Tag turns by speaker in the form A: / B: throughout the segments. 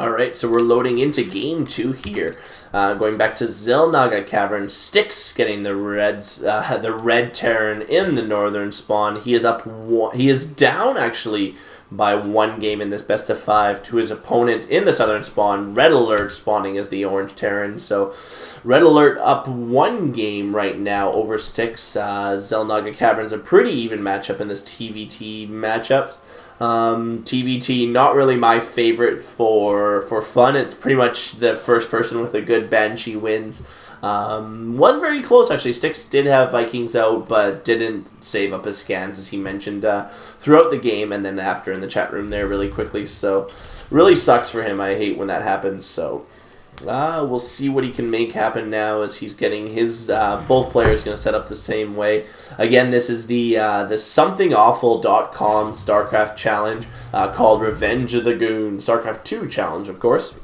A: Alright, so we're loading into game 2 here. Going back to Xel'Naga Cavern. Stik's getting the red Terran in the northern spawn. He is up he is down actually by 1 game in this best of 5 to his opponent in the southern spawn. RedAlert spawning as the orange Terran. So RedAlert up 1 game right now over Stik's. Xel'Naga Cavern's a pretty even matchup in this TVT matchup. TVT, not really my favorite for fun. It's pretty much the first person with a good Banshee wins. Was very close, actually. Stik did have Vikings out, but didn't save up his scans, as he mentioned, throughout the game, and then after in the chat room there really quickly. So, really sucks for him. I hate when that happens. So, we'll see what he can make happen now as he's getting his, both players going to set up the same way. Again, this is the somethingawful.com StarCraft challenge called Revenge of the Goon. StarCraft 2 challenge, of course.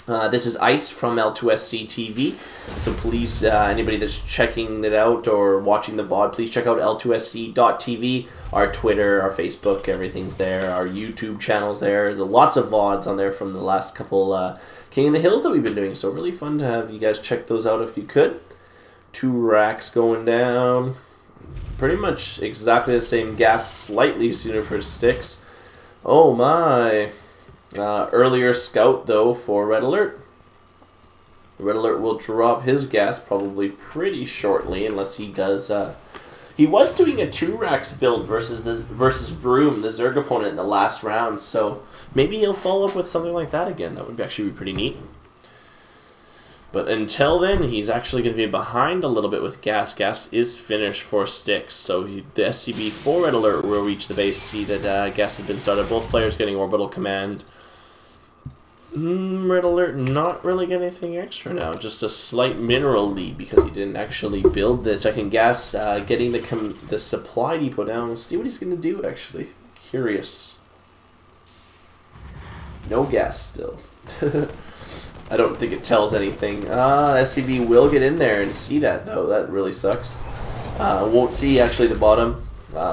A: This is Ice from L2SC TV. So please, anybody that's checking it out or watching the VOD, please check out L2SC.tv. Our Twitter, our Facebook, everything's there. Our YouTube channel's there. There's lots of VODs on there from the last couple King of the Hills that we've been doing. So really fun to have you guys check those out if you could. 2 racks going down. Pretty much exactly the same gas, slightly sooner for Stik's. Oh my. Earlier scout, though, for RedAlert. RedAlert will drop his gas probably pretty shortly, unless he does... he was doing a 2 racks build versus Broom, the Zerg opponent, in the last round, so maybe he'll follow up with something like that again. That would actually be pretty neat. But until then, he's actually going to be behind a little bit with gas. Gas is finished for Stik, so the SCB for RedAlert will reach the base. See that gas has been started. Both players getting orbital command. RedAlert not really getting anything extra now. Just a slight mineral lead because he didn't actually build the second gas. Getting the supply depot down. Let's see what he's going to do, actually. Curious. No gas still. I don't think it tells anything. SCB will get in there and see that, though. That really sucks. Won't see, actually, the bottom.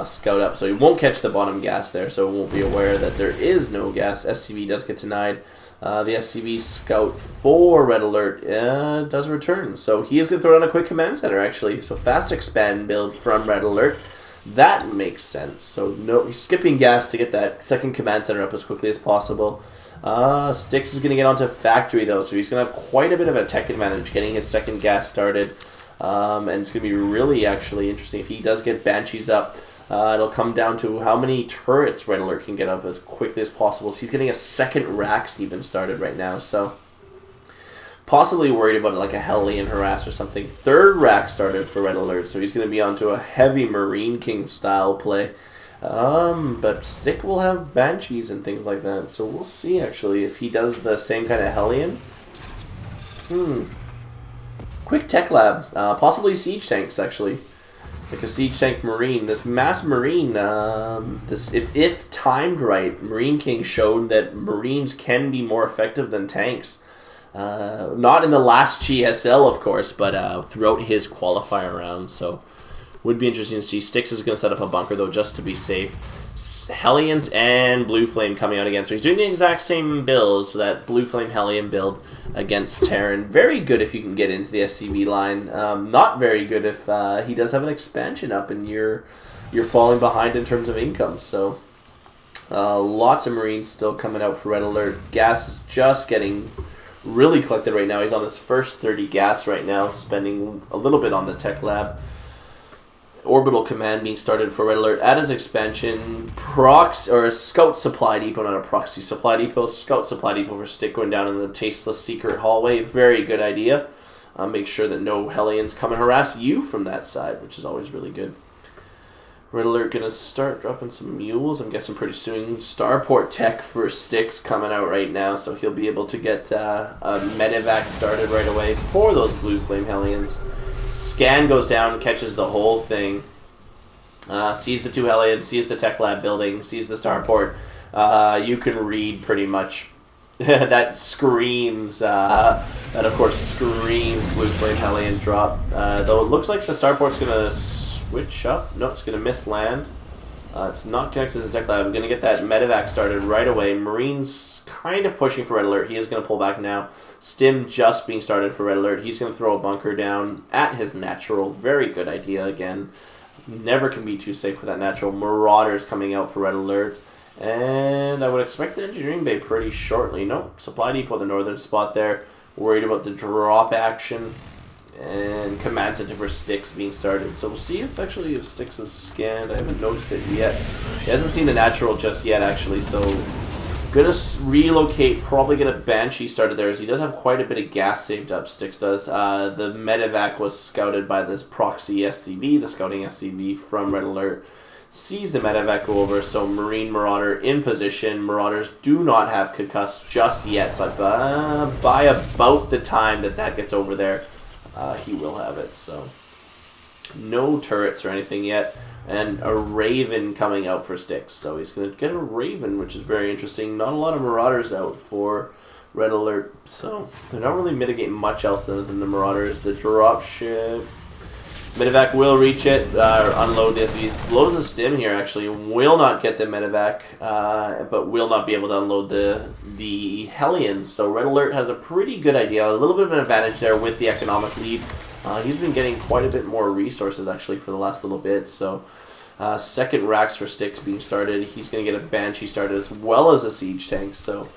A: Scout up, so he won't catch the bottom gas there, so won't be aware that there is no gas. SCV does get denied. The SCV scout for RedAlert does return, so he is going to throw down a quick command center, actually. So fast expand build from RedAlert. That makes sense. So no, he's skipping gas to get that second command center up as quickly as possible. Stik's is going to get onto factory, though, so he's going to have quite a bit of a tech advantage getting his second gas started. And it's going to be really actually interesting if he does get Banshees up. It'll come down to how many turrets RedAlert can get up as quickly as possible. So he's getting a second racks even started right now. So possibly worried about like a Hellion harass or something. Third rack started for RedAlert. So he's going to be onto a heavy Marine King style play. But Stik will have Banshees and things like that. So we'll see actually if he does the same kind of Hellion. Quick tech lab. Possibly siege tanks actually. Like a siege tank Marine. This mass Marine, if timed right, Marine King showed that Marines can be more effective than tanks. Not in the last GSL, of course, but throughout his qualifier round. So would be interesting to see. Stik is going to set up a bunker, though, just to be safe. Hellions and Blue Flame coming out again. So he's doing the exact same build, so that Blue Flame Hellion build against Terran. Very good if you can get into the SCV line. Not very good if he does have an expansion up and you're falling behind in terms of income. So lots of Marines still coming out for RedAlert. Gas is just getting really collected right now. He's on his first 30 gas right now, spending a little bit on the tech lab. Orbital command being started for RedAlert at his expansion. Scout supply depot, not a proxy supply depot. Scout supply depot for Stik going down in the tasteless secret hallway. Very good idea. Make sure that no Hellions come and harass you from that side, which is always really good. RedAlert gonna start dropping some mules. I'm guessing pretty soon. Starport tech for Stik's coming out right now, so he'll be able to get a medevac started right away for those Blue Flame Hellions. Scan goes down, catches the whole thing. Sees the 2 Hellions, sees the tech lab building, sees the starport. You can read pretty much. That screams, that of course screams Blue Flame Hellion drop. Though it looks like the starport's going to switch up. No, it's going to miss land. It's not connected to the tech lab. I'm going to get that medevac started right away. Marine's kind of pushing for Red Alert. He is going to pull back now. Stim just being started for Red Alert. He's going to throw a bunker down at his natural. Very good idea again. Never can be too safe with that natural. Marauders coming out for Red Alert. And I would expect the engineering bay pretty shortly. Nope. Supply depot, the northern spot there. Worried about the drop action. And command center for Stik's being started. So we'll see if Stik's is scanned. I haven't noticed it yet. He hasn't seen the natural just yet, actually. So gonna relocate. Probably get a Banshee started there, as he does have quite a bit of gas saved up. Stik's does. The medevac was scouted by this proxy SCV, the scouting SCV from Red Alert. Sees the medevac go over. So Marine Marauder in position. Marauders do not have concussed just yet, but by about the time that gets over there, he will have it. So no turrets or anything yet, and a Raven coming out for Stik's. So he's going to get a Raven, which is very interesting. Not a lot of Marauders out for Red Alert, so they're not really mitigating much else than the Marauders. The dropship, medevac will reach it, unload this. He blows a stim here, actually. Will not get the medevac, but will not be able to unload the Hellions. So Red Alert has a pretty good idea. A little bit of an advantage there with the economic lead. He's been getting quite a bit more resources, actually, for the last little bit. So second racks for Stik's being started. He's going to get a Banshee started as well as a Siege Tank. So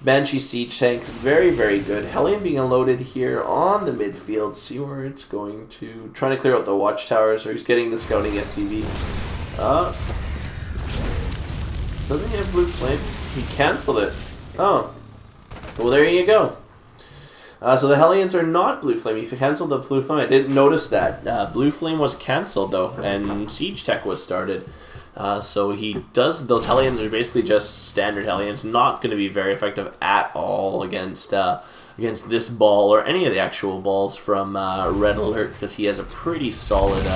A: Banshee Siege Tank, very, very good. Hellion being unloaded here on the midfield. See where it's going to. Trying to clear out the watchtowers, or he's getting the scouting SCV. Doesn't he have Blue Flame? He cancelled it. Oh. Well, there you go. So the Hellions are not Blue Flame. He cancelled the Blue Flame. I didn't notice that. Blue Flame was cancelled, though, and Siege Tech was started. So he does. Those Hellions are basically just standard Hellions, not going to be very effective at all against this ball or any of the actual balls from Red Alert, because he has a pretty solid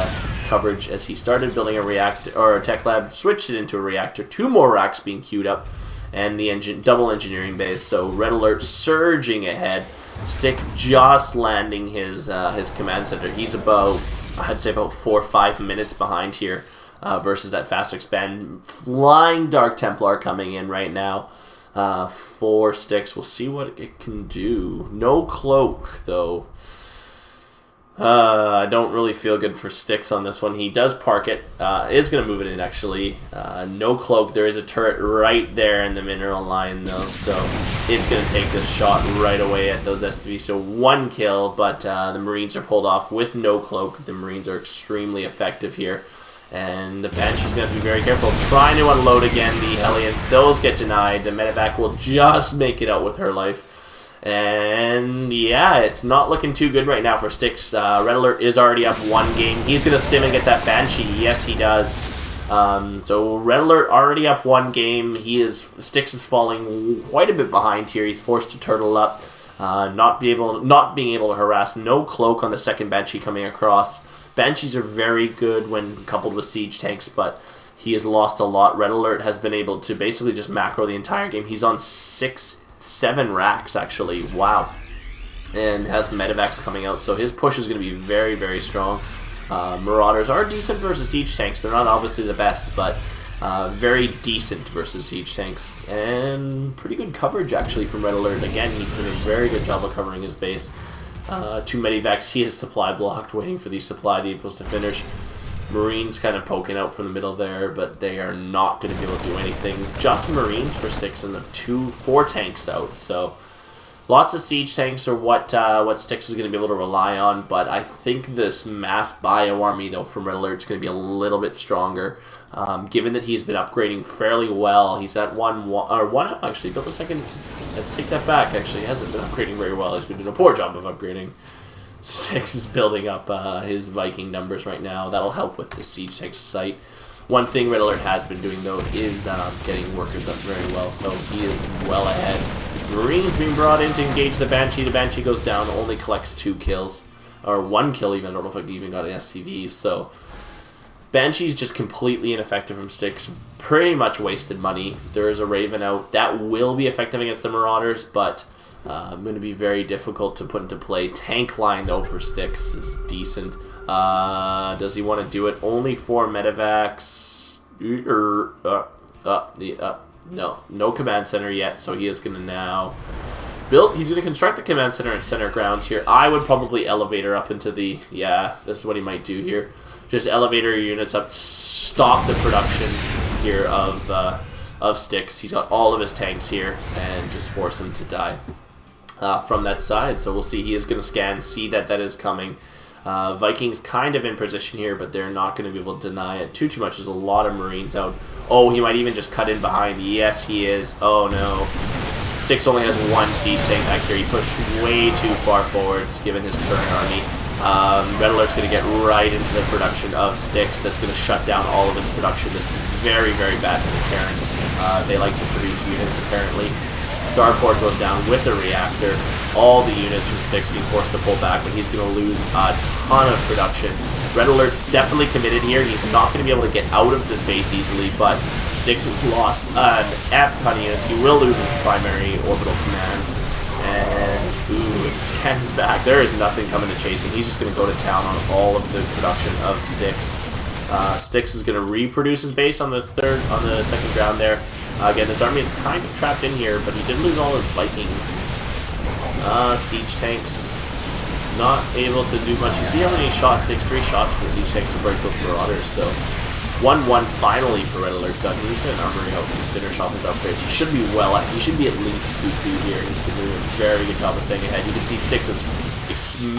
A: coverage as he started building a reactor or a tech lab, switched it into a reactor. 2 more racks being queued up, and the double engineering base. So Red Alert surging ahead. Stik just landing his command center. He's about, I'd say, about 4 or 5 minutes behind here. Versus that fast expand. Flying Dark Templar coming in right now for Stik's. We'll see what it can do. No cloak, though. I don't really feel good for Stik's on this one. He does park it. Is going to move it in, actually. No cloak. There is a turret right there in the mineral line, though. So it's going to take this shot right away at those SCVs. So 1 kill, but the Marines are pulled off with no cloak. The Marines are extremely effective here. And the Banshee's going to be very careful. Trying to unload again the Hellions. Those get denied. The medevac will just make it out with her life. And yeah, it's not looking too good right now for Stik's. Red Alert is already up 1 game. He's going to stim and get that Banshee. Yes, he does. So Red Alert already up 1 game. Stik's is falling quite a bit behind here. He's forced to turtle up. Not being able to harass. No cloak on the second Banshee coming across. Banshees are very good when coupled with siege tanks, but he has lost a lot. Red Alert has been able to basically just macro the entire game. He's on 6-7 racks, actually. Wow. And has medevacs coming out, so his push is going to be very, very strong. Marauders are decent versus siege tanks. They're not obviously the best, but very decent versus siege tanks. And pretty good coverage, actually, from Red Alert. Again, he's doing a very good job of covering his base. 2 medevacs. He is supply blocked, waiting for these supply depots to finish. Marines kind of poking out from the middle there, but they are not going to be able to do anything. Just Marines for Stik's, and the 4 tanks out. So lots of siege tanks are what Stik's is going to be able to rely on, but I think this mass bio army, though, from Red Alert is going to be a little bit stronger. Given that he's been upgrading fairly well. He's at 1 actually, built a second. Let's take that back, actually. He hasn't been upgrading very well. He's been doing a poor job of upgrading. Stik's is building up his Viking numbers right now. That'll help with the siege tank site. One thing Red Alert has been doing, though, is getting workers up very well, so he is well ahead. Marines being brought in to engage the Banshee. The Banshee goes down, only collects 2 kills. Or 1 kill even. I don't know if I even got an SCV, so Banshee's just completely ineffective from Stik's. Pretty much wasted money. There is a Raven out. That will be effective against the Marauders, but going to be very difficult to put into play. Tank line, though, for Stik's is decent. Does he want to do it? Only 4 medevacs. No command center yet, so he is going to now build. He's going to construct the command center and center grounds here. I would probably elevator up into the, this is what he might do here. Just elevator units up, stop the production here of Sticks. He's got all of his tanks here, and just force him to die from that side. So we'll see. He is going to scan, see that is coming. Vikings kind of in position here, but they're not going to be able to deny it too much. There's a lot of Marines out. Oh, he might even just cut in behind. Yes, he is. Oh, no. Sticks only has one siege tank back here. He pushed way too far forwards, given his current army. RedAlert's going to get right into the production of Sticks. That's going to shut down all of his production. This is very, very bad for the Terran. They like to produce units, apparently. Starport goes down with a reactor. All the units from Sticks being forced to pull back, but he's going to lose a ton of production. RedAlert's definitely committed here. He's not going to be able to get out of this base easily, but Sticks has lost an F-ton of units. He will lose his primary orbital command. And, ooh, it scans back. There is nothing coming to chase him. He's just going to go to town on all of the production of Sticks. Sticks is going to reproduce his base on the second ground there. Again, this army is kind of trapped in here, but he did lose all his Vikings. Siege tanks, not able to do much. You see how many shots? Takes 3 shots for the siege tanks to break those Marauders. So 1-1 finally for RedAlert done. He's going to armory out and finish off his upgrades. He should be he should be at least 2-2 here. He's been doing a very good job of staying ahead. You can see Sticks is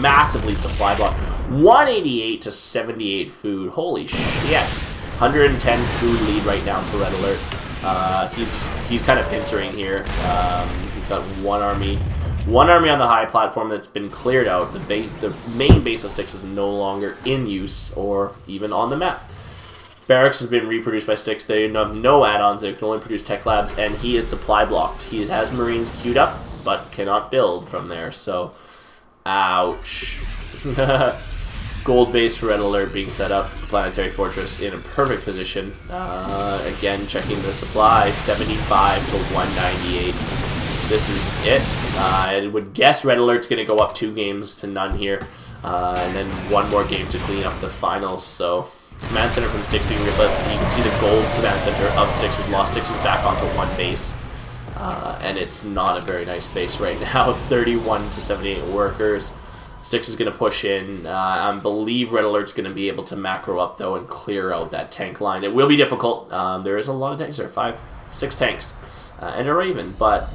A: massively supply block. 188 to 78 food. Holy shit. 110 food lead right now for RedAlert. He's kind of pincering here. He's got one army on the high platform that's been cleared out. The main base of Sticks is no longer in use or even on the map. Barracks has been reproduced by Sticks. They have no add-ons. They can only produce tech labs, and he is supply blocked. He has Marines queued up, but cannot build from there. So, ouch. Gold base for RedAlert being set up. Planetary Fortress in a perfect position. Again, checking the supply. 75 to 198. This is it. I would guess RedAlert's going to go up 2 games to none here. And then 1 more game to clean up the finals. So, command center from Sticks being rebuilt. You can see the gold command center of Sticks was lost. Sticks is back onto 1 base. And it's not a very nice base right now. 31 to 78 workers. Sticks is going to push in. I believe RedAlert's going to be able to macro up, though, and clear out that tank line. It will be difficult. There is a lot of tanks there. 5-6 tanks. And a Raven. But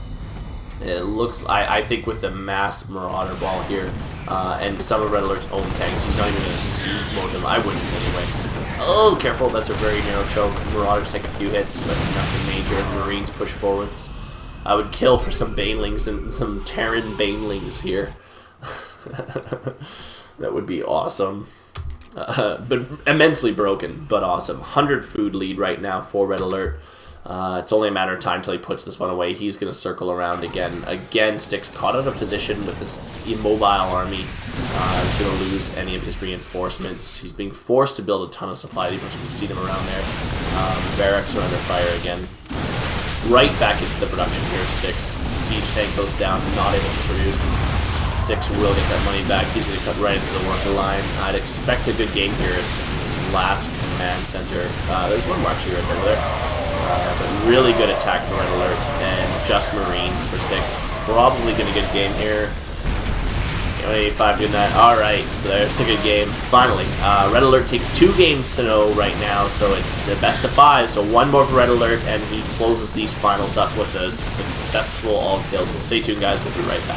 A: it looks, I think, with the mass Marauder ball here, and some of RedAlert's own tanks, he's not even going to siege mode them. I wouldn't anyway. Oh, careful. That's a very narrow choke. Marauders take a few hits, but nothing major. Marines push forwards. I would kill for some Banelings and some Terran Banelings here. That would be awesome. But immensely broken, but awesome. 100 food lead right now for RedAlert. It's only a matter of time till he puts this one away. He's going to circle around again. Again, Sticks caught out of position with this immobile army. He's going to lose any of his reinforcements. He's being forced to build a ton of supply depots. You can see them around there. Barracks are under fire again. Right back into the production here, Sticks. Siege tank goes down, not able to produce. Sticks will get that money back. He's going to cut right into the worker line. I'd expect a good game here as this is his last command center. There's one more actually right there. But really good attack from RedAlert and just Marines for Sticks. Probably going to get a game here. 85 doing that. Alright, so there's the good game. Finally, RedAlert takes 2 games to know right now, so it's the best of 5. So 1 more for RedAlert, and he closes these finals up with a successful all-kill. So stay tuned, guys. We'll be right back.